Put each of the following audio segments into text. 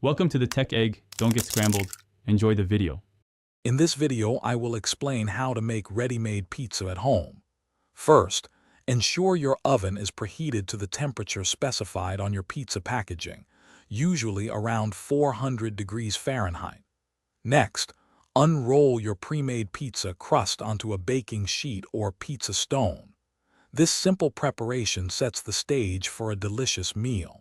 Welcome to the Tech Egg. Don't get scrambled. Enjoy the video. In this video, I will explain how to make ready-made pizza at home. First, ensure your oven is preheated to the temperature specified on your pizza packaging, usually around 400 degrees Fahrenheit. Next, unroll your pre-made pizza crust onto a baking sheet or pizza stone. This simple preparation sets the stage for a delicious meal.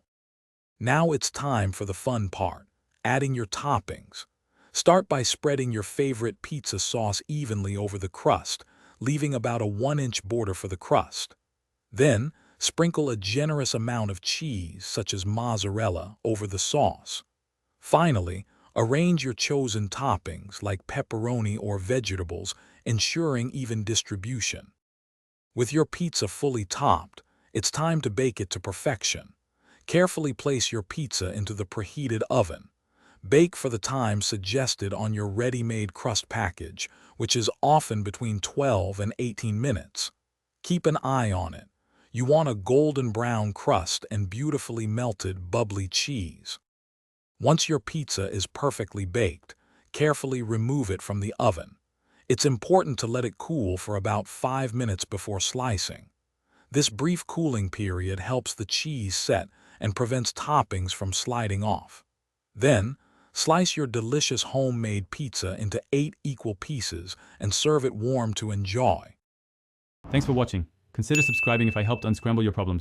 Now it's time for the fun part, adding your toppings. Start by spreading your favorite pizza sauce evenly over the crust, leaving about a 1-inch border for the crust. Then, sprinkle a generous amount of cheese, such as mozzarella, over the sauce. Finally, arrange your chosen toppings, like pepperoni or vegetables, ensuring even distribution. With your pizza fully topped, it's time to bake it to perfection. Carefully place your pizza into the preheated oven. Bake for the time suggested on your ready-made crust package, which is often between 12 and 18 minutes. Keep an eye on it. You want a golden brown crust and beautifully melted, bubbly cheese. Once your pizza is perfectly baked, carefully remove it from the oven. It's important to let it cool for about 5 minutes before slicing. This brief cooling period helps the cheese set and prevents toppings from sliding off. Then, slice your delicious homemade pizza into 8 equal pieces and serve it warm to enjoy. Thanks for watching. Consider subscribing if I helped unscramble your problems.